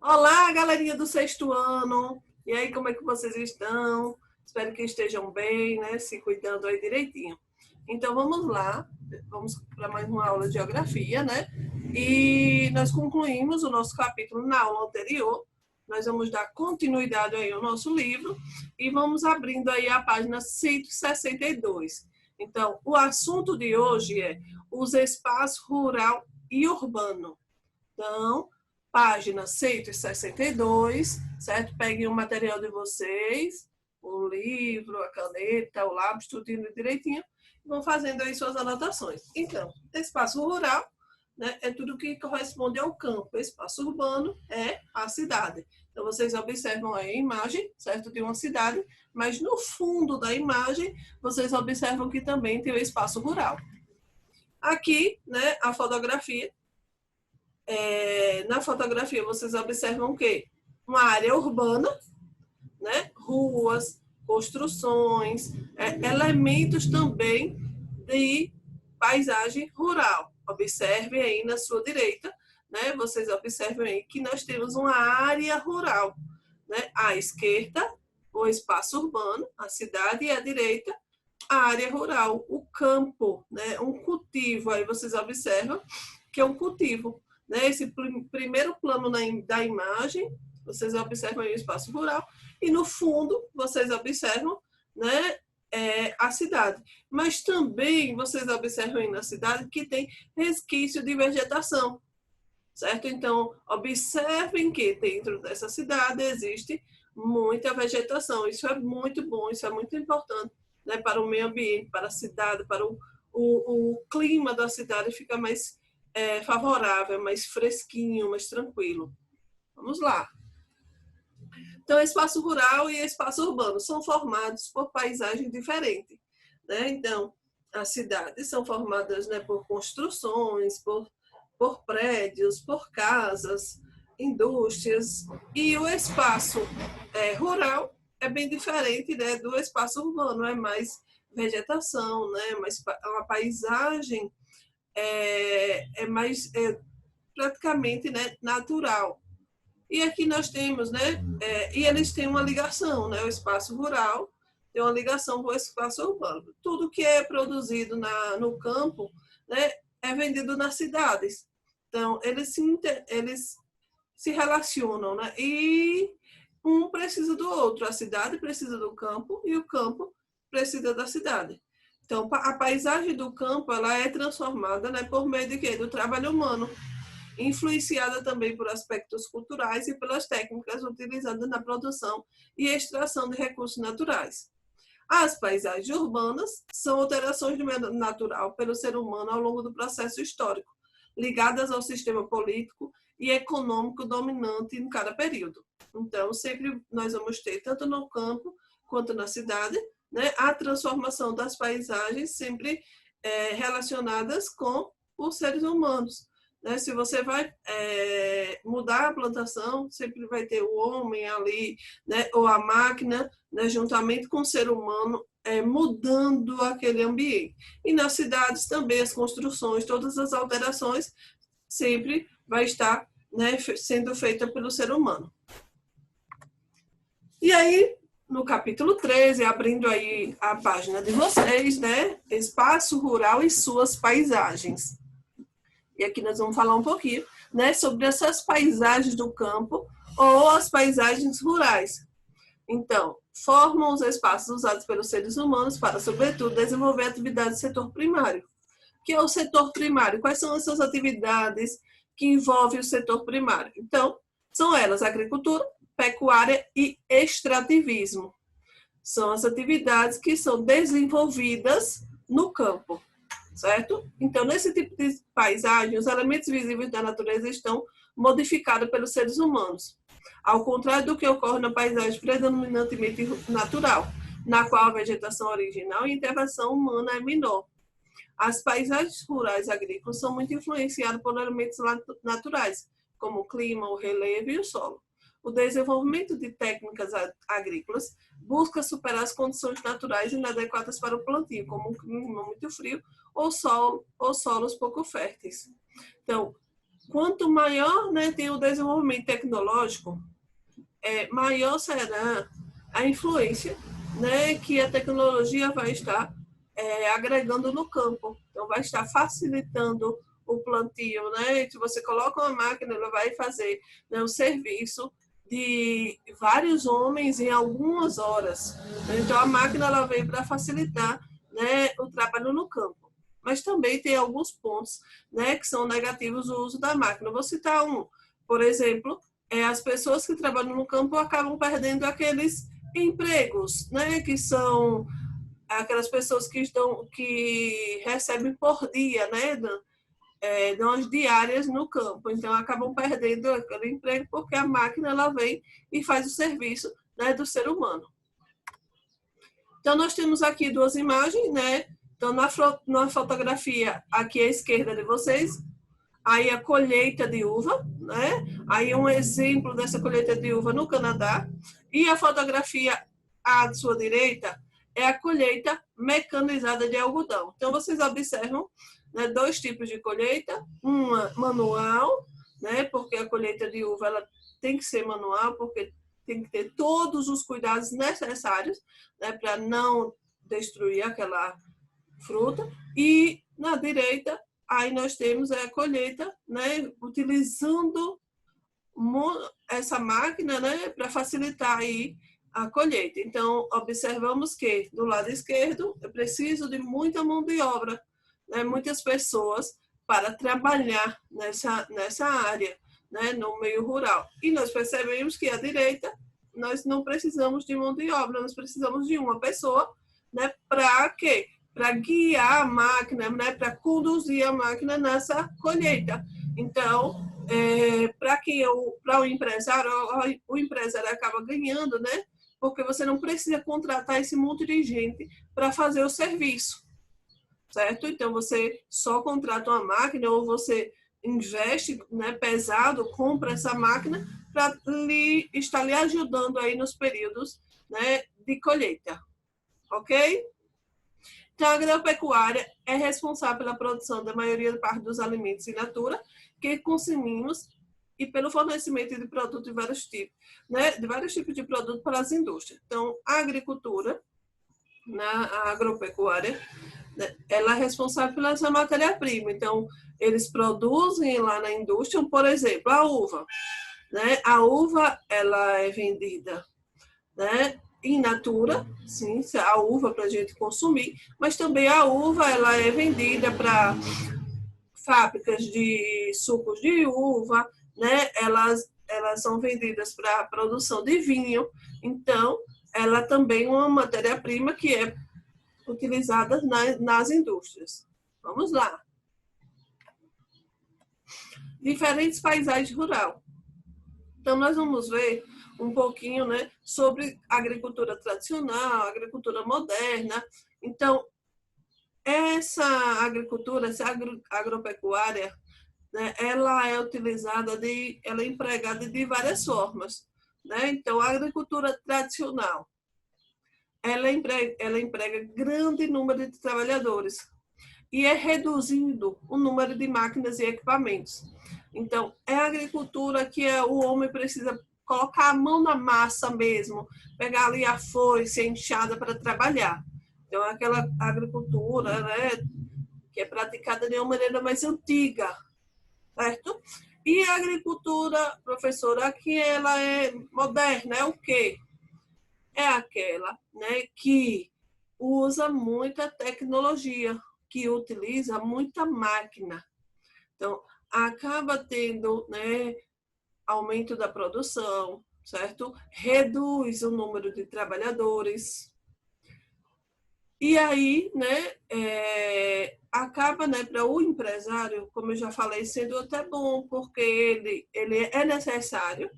Olá, galerinha do sexto ano. E aí, como é que vocês estão? Espero que estejam bem, né? Se cuidando aí direitinho. Então, vamos lá. Vamos para mais uma aula de geografia, né? E nós concluímos o nosso capítulo na aula anterior. Nós vamos dar continuidade aí ao nosso livro e vamos abrindo aí a página 162. Então, o assunto de hoje é os espaços rural e urbano. Então, página 162, certo? Peguem o material de vocês, o livro, a caneta, o lápis, tudo direitinho, e vão fazendo aí suas anotações. Então, espaço rural, né, é tudo que corresponde ao campo. Espaço urbano é a cidade. Então, vocês observam aí a imagem, certo, de uma cidade, mas no fundo da imagem, vocês observam que também tem o espaço rural. Aqui, né, a fotografia. Na fotografia vocês observam o quê? Uma área urbana, né? Ruas, construções, elementos também de paisagem rural. Observem aí na sua direita, né? Vocês observem aí que nós temos uma área rural, né? À esquerda, o espaço urbano, a cidade, e à direita, a área rural, o campo, né? Um cultivo. Aí vocês observam que é um cultivo, né? Esse primeiro plano da imagem, vocês observam aí o espaço rural, e no fundo vocês observam, né, a cidade. Mas também vocês observam aí na cidade que tem resquício de vegetação, certo? Então, observem que dentro dessa cidade existe muita vegetação. Isso é muito bom, isso é muito importante, né, para o meio ambiente, para a cidade, para o clima da cidade fica mais favorável, mais fresquinho, mais tranquilo. Vamos lá. Então, espaço rural e espaço urbano são formados por paisagens diferentes, né? Então, as cidades são formadas, né, por construções, por prédios, por casas, indústrias, e o espaço rural é bem diferente, né, do espaço urbano, é mais vegetação, né, mais uma paisagem mais praticamente, né, natural. E aqui nós temos, né, e eles têm uma ligação, né, o espaço rural tem uma ligação com o espaço urbano. Tudo que é produzido no campo, né, é vendido nas cidades. Então, eles se relacionam, né, e um precisa do outro. A cidade precisa do campo e o campo precisa da cidade. Então, a paisagem do campo ela é transformada, né, por meio de quê? Do trabalho humano, influenciada também por aspectos culturais e pelas técnicas utilizadas na produção e extração de recursos naturais. As paisagens urbanas são alterações do meio natural pelo ser humano ao longo do processo histórico, ligadas ao sistema político e econômico dominante em cada período. Então, sempre nós vamos ter, tanto no campo quanto na cidade, né, a transformação das paisagens sempre relacionadas com os seres humanos. Né? Se você vai mudar a plantação, sempre vai ter o homem ali, né? Ou a máquina, né? Juntamente com o ser humano, mudando aquele ambiente. E nas cidades também, as construções, todas as alterações, sempre vai estar, né, sendo feita pelo ser humano. E aí, no capítulo 13, abrindo aí a página de vocês, né? Espaço rural e suas paisagens. E aqui nós vamos falar um pouquinho, né, sobre essas paisagens do campo ou as paisagens rurais. Então, formam os espaços usados pelos seres humanos para, sobretudo, desenvolver atividades do setor primário. O que é o setor primário? Quais são essas atividades que envolvem o setor primário? Então, são elas agricultura, pecuária e extrativismo. São as atividades que são desenvolvidas no campo, certo? Então, nesse tipo de paisagem, os elementos visíveis da natureza estão modificados pelos seres humanos, ao contrário do que ocorre na paisagem predominantemente natural, na qual a vegetação original e a intervenção humana é menor. As paisagens rurais agrícolas são muito influenciadas por elementos naturais, como o clima, o relevo e o solo. O desenvolvimento de técnicas agrícolas busca superar as condições naturais inadequadas para o plantio, como um clima muito frio ou solos pouco férteis. Então, quanto maior, né, tem o desenvolvimento tecnológico, maior será a influência, né, que a tecnologia vai estar agregando no campo. Então, vai estar facilitando o plantio, né? Se você coloca uma máquina, ela vai fazer, né, um serviço de vários homens em algumas horas. Então, a máquina ela veio para facilitar, né, o trabalho no campo. Mas também tem alguns pontos, né, que são negativos do uso da máquina. Vou citar um. Por exemplo, as pessoas que trabalham no campo acabam perdendo aqueles empregos, né, que são aquelas pessoas que recebem por dia, né, dão as diárias no campo. Então, acabam perdendo aquele emprego porque a máquina ela vem e faz o serviço, né, do ser humano. Então, nós temos aqui duas imagens, né? Então, na fotografia aqui à esquerda de vocês, aí a colheita de uva, né? Aí um exemplo dessa colheita de uva no Canadá. E a fotografia à sua direita é a colheita mecanizada de algodão. Então, vocês observam, né, dois tipos de colheita, uma manual, né? Porque a colheita de uva ela tem que ser manual, porque tem que ter todos os cuidados necessários, né, para não destruir aquela fruta. E na direita, aí nós temos a colheita, né, utilizando essa máquina, né, para facilitar aí a colheita. Então, observamos que do lado esquerdo eu preciso de muita mão de obra, né, muitas pessoas para trabalhar nessa área, né, no meio rural. E nós percebemos que à direita nós não precisamos de mão de obra, nós precisamos de uma pessoa, né, para quê? Para guiar a máquina, né, para conduzir a máquina nessa colheita. Então, para o empresário acaba ganhando, né? Porque você não precisa contratar esse monte de gente para fazer o serviço, certo? Então, você só contrata uma máquina ou você investe, né, pesado, compra essa máquina para estar lhe ajudando aí nos períodos, né, de colheita, ok? Então, a agropecuária é responsável pela produção da maioria da parte dos alimentos in natura que consumimos e pelo fornecimento de produtos de vários tipos, né, de vários tipos de produtos para as indústrias. Então, a agricultura, a agropecuária, né, ela é responsável pela essa matéria-prima. Então, eles produzem lá na indústria, por exemplo, a uva. Né? A uva ela é vendida, né, in natura, sim, a uva para a gente consumir, mas também a uva ela é vendida para fábricas de sucos de uva, né? Elas são vendidas para a produção de vinho. Então, ela também é uma matéria-prima que é utilizada nas indústrias. Vamos lá. Diferentes paisagens rurais. Então, nós vamos ver um pouquinho, né, sobre agricultura tradicional, agricultura moderna. Então, essa agricultura, essa agropecuária, né, ela é utilizada, ela é empregada de várias formas. Né? Então, a agricultura tradicional, ela emprega grande número de trabalhadores e é reduzindo o número de máquinas e equipamentos. Então, é a agricultura que o homem precisa colocar a mão na massa mesmo, pegar ali a foice, a enxada para trabalhar. Então, é aquela agricultura, né, que é praticada de uma maneira mais antiga, certo? E a agricultura, professora, que ela é moderna, é o quê? É aquela, né, que usa muita tecnologia, que utiliza muita máquina. Então, acaba tendo, né, aumento da produção, certo? Reduz o número de trabalhadores. E aí, né, acaba, né, para o empresário, como eu já falei, sendo até bom, porque ele é necessário,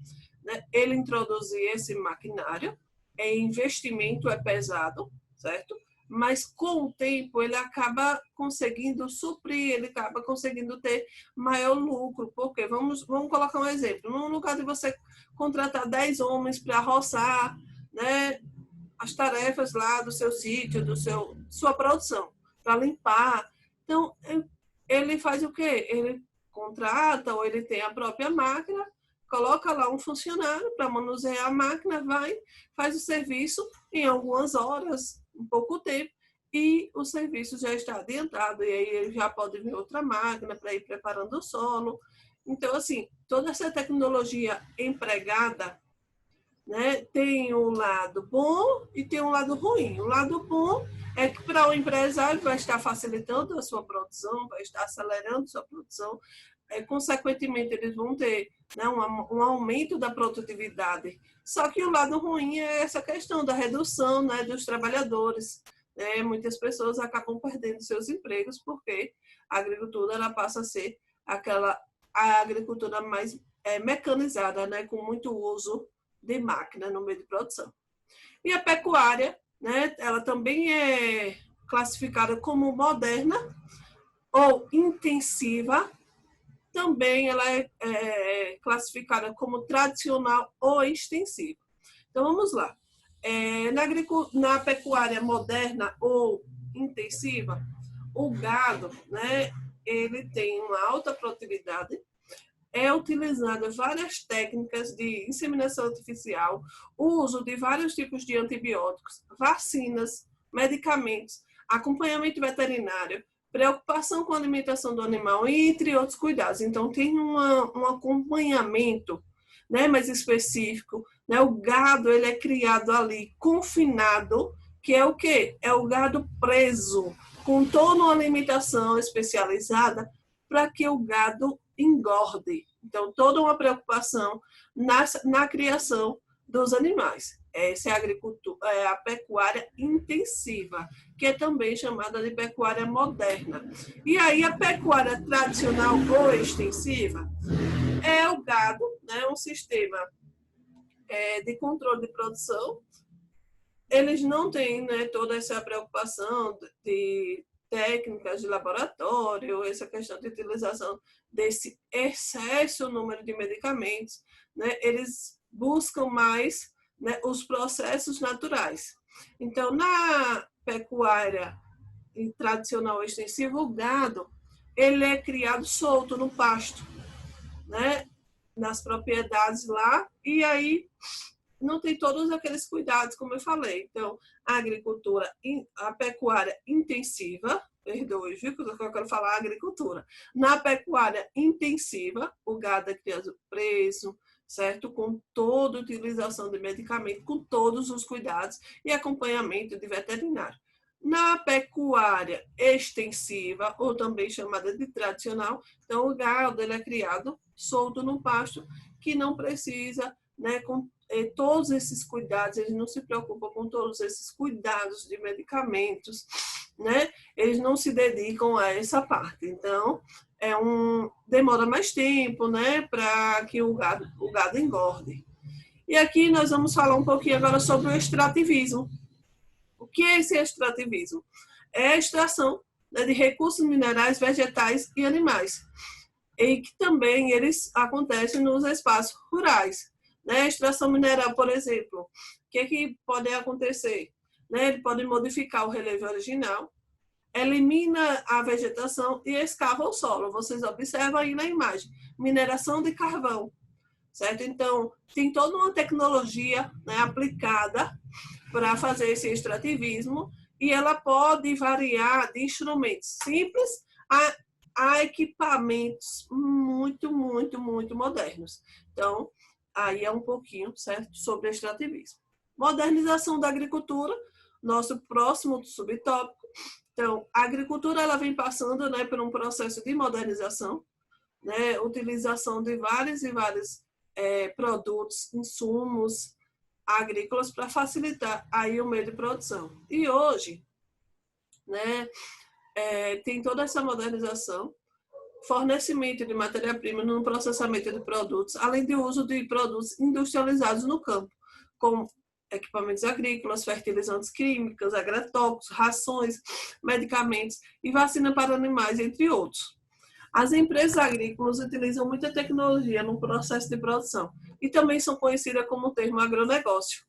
né, ele introduzir esse maquinário, investimento é pesado, certo? Mas com o tempo ele acaba conseguindo suprir, ele acaba conseguindo ter maior lucro, porque vamos colocar um exemplo, no lugar de você contratar 10 homens para roçar, né, as tarefas lá do seu sítio, sua produção, para limpar. Então, ele faz o quê? Ele contrata ou ele tem a própria máquina, coloca lá um funcionário para manusear a máquina, vai, faz o serviço em algumas horas, em pouco tempo, e o serviço já está adiantado, e aí ele já pode vir outra máquina para ir preparando o solo. Então, assim, toda essa tecnologia empregada, né, tem um lado bom e tem um lado ruim. O lado bom é que para o empresário vai estar facilitando a sua produção, vai estar acelerando a sua produção, consequentemente eles vão ter, né, um aumento da produtividade. Só que o lado ruim é essa questão da redução, né, dos trabalhadores. Muitas pessoas acabam perdendo seus empregos porque a agricultura ela passa a ser a agricultura mais mecanizada, né, com muito uso de máquina no meio de produção. E a pecuária, né, ela também é classificada como moderna ou intensiva, também ela é classificada como tradicional ou extensiva. Então, vamos lá. Na pecuária moderna ou intensiva, o gado, né, ele tem uma alta produtividade, é utilizada várias técnicas de inseminação artificial, o uso de vários tipos de antibióticos, vacinas, medicamentos, acompanhamento veterinário, preocupação com a alimentação do animal, entre outros cuidados. Então, tem um acompanhamento, né, mais específico. Né? O gado ele é criado ali, confinado, que é o quê? É o gado preso, com toda uma alimentação especializada para que o gado engorde. Então, toda uma preocupação na criação dos animais. Essa é a agricultura, a pecuária intensiva, que é também chamada de pecuária moderna. E aí a pecuária tradicional ou extensiva é o gado, né, um sistema de controle de produção. Eles não têm, né, toda essa preocupação de técnicas de laboratório, essa questão de utilização desse excesso número de medicamentos, né? Eles buscam mais, né, os processos naturais. Então, na pecuária tradicional extensiva, o gado ele é criado solto no pasto, né, nas propriedades lá, e aí não tem todos aqueles cuidados, como eu falei. Então, a agricultura, a pecuária intensiva, perdoe, viu, que eu quero falar agricultura. Na pecuária intensiva, o gado é criado preso, certo? Com toda a utilização de medicamento, com todos os cuidados e acompanhamento de veterinário. Na pecuária extensiva, ou também chamada de tradicional, então o gado ele é criado solto no pasto, que não precisa, né, com todos esses cuidados, eles não se preocupam com todos esses cuidados de medicamentos, né? Eles não se dedicam a essa parte. Então, demora mais tempo, né, para que o gado engorde. E aqui nós vamos falar um pouquinho agora sobre o extrativismo. O que é esse extrativismo? É a extração, né, de recursos minerais, vegetais e animais. E que também eles acontecem nos espaços rurais. Né? Extração mineral, por exemplo, o que pode acontecer? Né? Ele pode modificar o relevo original, elimina a vegetação e escava o solo. Vocês observam aí na imagem, mineração de carvão, certo? Então, tem toda uma tecnologia, né, aplicada para fazer esse extrativismo e ela pode variar de instrumentos simples a equipamentos muito, muito, muito modernos. Então, aí é um pouquinho, certo, sobre extrativismo. Modernização da agricultura, nosso próximo subtópico. Então, a agricultura ela vem passando, né, por um processo de modernização, né, utilização de vários e vários produtos, insumos agrícolas para facilitar aí o meio de produção. E hoje, né, tem toda essa modernização, fornecimento de matéria-prima no processamento de produtos, além do uso de produtos industrializados no campo, como equipamentos agrícolas, fertilizantes químicos, agrotóxicos, rações, medicamentos e vacina para animais, entre outros. As empresas agrícolas utilizam muita tecnologia no processo de produção e também são conhecidas como o termo agronegócio.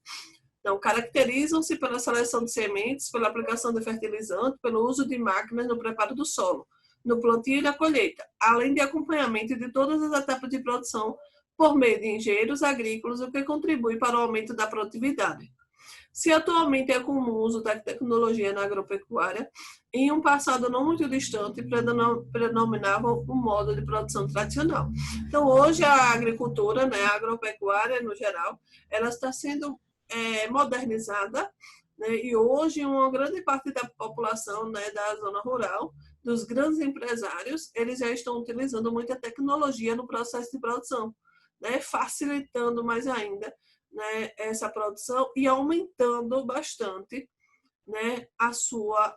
Então, caracterizam-se pela seleção de sementes, pela aplicação de fertilizante, pelo uso de máquinas no preparo do solo. no plantio e na colheita, além de acompanhamento de todas as etapas de produção por meio de engenheiros agrícolas, o que contribui para o aumento da produtividade. Se atualmente é comum o uso da tecnologia na agropecuária, em um passado não muito distante predominava o modo de produção tradicional. Então, hoje a agricultura, né, a agropecuária no geral, ela está sendo modernizada, né, e hoje uma grande parte da população, né, da zona rural, dos grandes empresários, eles já estão utilizando muita tecnologia no processo de produção, né, facilitando mais ainda, né, essa produção e aumentando bastante, né, a sua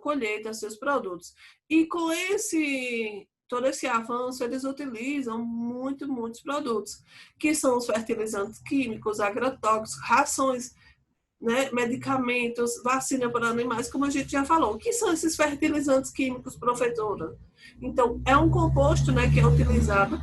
colheita, seus produtos. E com todo esse avanço, eles utilizam muitos produtos, que são os fertilizantes químicos, agrotóxicos, rações, né, medicamentos, vacina para animais, como a gente já falou. O que são esses fertilizantes químicos, professora? Então, é um composto, né, que é utilizado,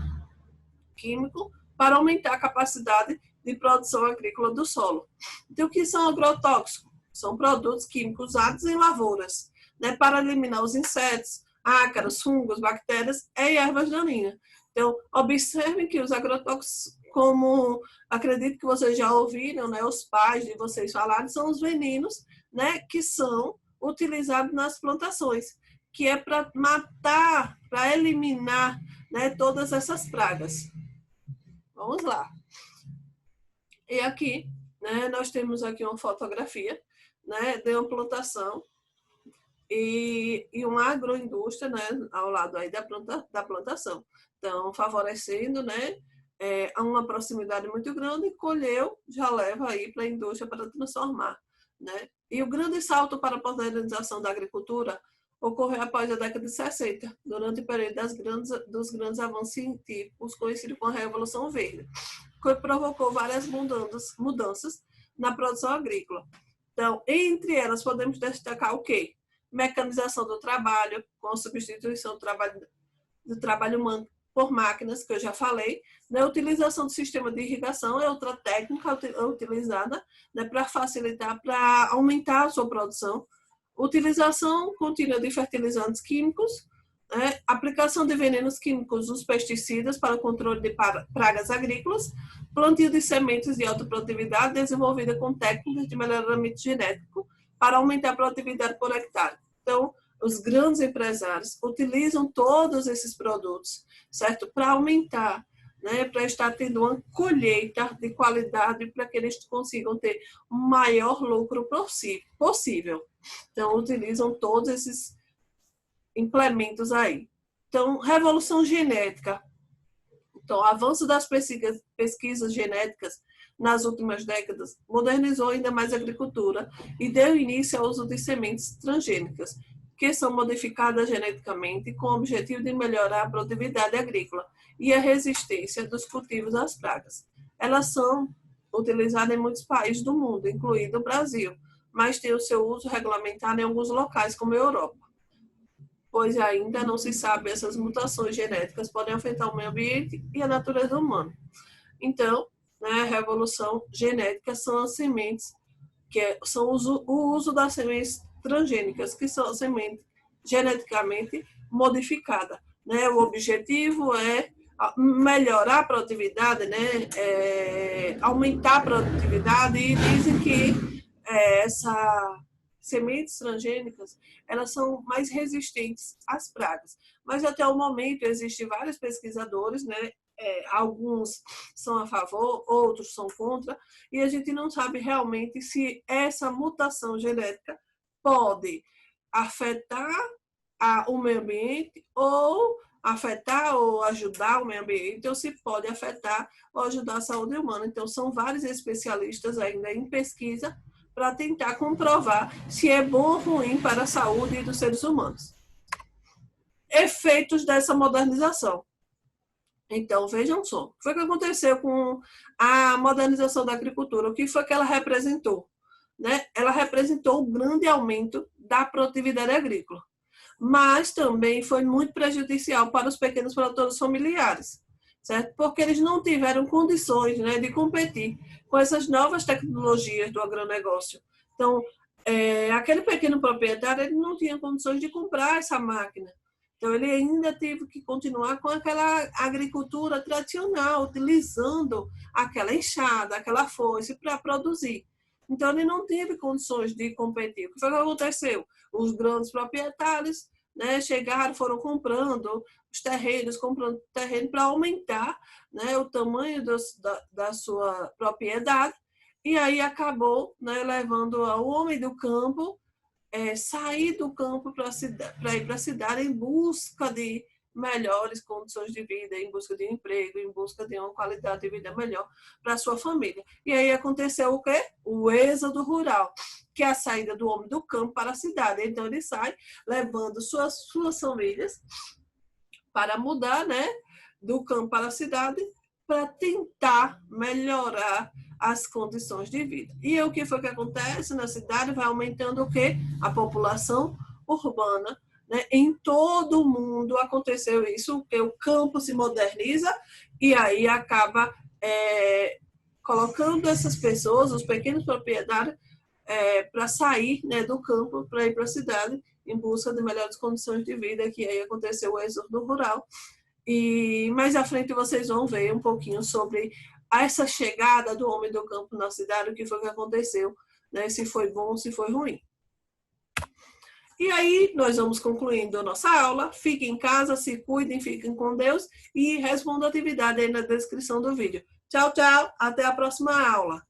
químico, para aumentar a capacidade de produção agrícola do solo. Então, o que são agrotóxicos? São produtos químicos usados em lavouras, né, para eliminar os insetos, ácaros, fungos, bactérias e ervas daninhas. Então, observem que os agrotóxicos, como acredito que vocês já ouviram, né, os pais de vocês falarem, são os venenos, né, que são utilizados nas plantações, que é para matar, para eliminar, né, todas essas pragas. Vamos lá. E aqui, né, nós temos aqui uma fotografia, né, de uma plantação e uma agroindústria, né, ao lado aí da plantação. Então, favorecendo, né, a uma proximidade muito grande, colheu, já leva aí para a indústria para transformar, né? E o grande salto para a modernização da agricultura ocorreu após a década de 60, durante o período dos grandes avanços científicos, conhecido como a Revolução Verde, que provocou várias mudanças na produção agrícola. Então, entre elas, podemos destacar o quê? Mecanização do trabalho, com a substituição do trabalho humano por máquinas, que eu já falei, né? A utilização do sistema de irrigação é outra técnica utilizada, né, para facilitar, para aumentar a sua produção. Utilização contínua de fertilizantes químicos, né? Aplicação de venenos químicos dos pesticidas para o controle de pragas agrícolas, plantio de sementes de alta produtividade desenvolvida com técnicas de melhoramento genético para aumentar a produtividade por hectare. Então, os grandes empresários utilizam todos esses produtos, certo? Para aumentar, né? Para estar tendo uma colheita de qualidade para que eles consigam ter o maior lucro possível. Então, utilizam todos esses implementos aí. Então, revolução genética. Então, o avanço das pesquisas genéticas nas últimas décadas modernizou ainda mais a agricultura e deu início ao uso de sementes transgênicas, que são modificadas geneticamente com o objetivo de melhorar a produtividade agrícola e a resistência dos cultivos às pragas. Elas são utilizadas em muitos países do mundo, incluindo o Brasil, mas têm o seu uso regulamentado em alguns locais, como a Europa, pois ainda não se sabe essas mutações genéticas podem afetar o meio ambiente e a natureza humana. Então, né, a revolução genética são as sementes, são o uso das sementes transgênicas, que são sementes geneticamente modificadas. Né? O objetivo é melhorar a produtividade, né? Aumentar a produtividade, e dizem que essas sementes transgênicas, elas são mais resistentes às pragas. Mas até o momento existem vários pesquisadores, né? Alguns são a favor, outros são contra, e a gente não sabe realmente se essa mutação genética pode afetar o meio ambiente ou afetar ou ajudar o meio ambiente, ou se pode afetar ou ajudar a saúde humana. Então, são vários especialistas ainda em pesquisa para tentar comprovar se é bom ou ruim para a saúde dos seres humanos. Efeitos dessa modernização. Então, vejam só, o que foi que aconteceu com a modernização da agricultura? O que foi que ela representou? Né? Ela representou um grande aumento da produtividade agrícola, mas também foi muito prejudicial para os pequenos produtores familiares, certo? Porque eles não tiveram condições, né, de competir com essas novas tecnologias do agronegócio. Então, aquele pequeno proprietário ele não tinha condições de comprar essa máquina. Então, ele ainda teve que continuar com aquela agricultura tradicional, utilizando aquela enxada, aquela foice para produzir. Então, ele não teve condições de competir. O que foi que aconteceu? Os grandes proprietários, né, chegaram, foram comprando os terrenos, comprando terreno para aumentar, né, o tamanho da sua propriedade, e aí acabou, né, levando o homem do campo sair do campo para ir para a cidade em busca de melhores condições de vida, em busca de emprego, em busca de uma qualidade de vida melhor para a sua família. E aí aconteceu o quê? O êxodo rural, que é a saída do homem do campo para a cidade. Então ele sai levando suas famílias para mudar, né, do campo para a cidade, para tentar melhorar as condições de vida. E o que foi que acontece na cidade? Vai aumentando o quê? A população urbana. Né? Em todo o mundo aconteceu isso, que o campo se moderniza e aí acaba colocando essas pessoas, os pequenos proprietários, para sair, né, do campo, para ir para a cidade, em busca de melhores condições de vida, que aí aconteceu o êxodo rural. E mais à frente vocês vão ver um pouquinho sobre essa chegada do homem do campo na cidade, o que foi que aconteceu, né? Se foi bom, se foi ruim. E aí nós vamos concluindo a nossa aula. Fiquem em casa, se cuidem, fiquem com Deus e respondam a atividade aí na descrição do vídeo. Tchau, tchau. Até a próxima aula.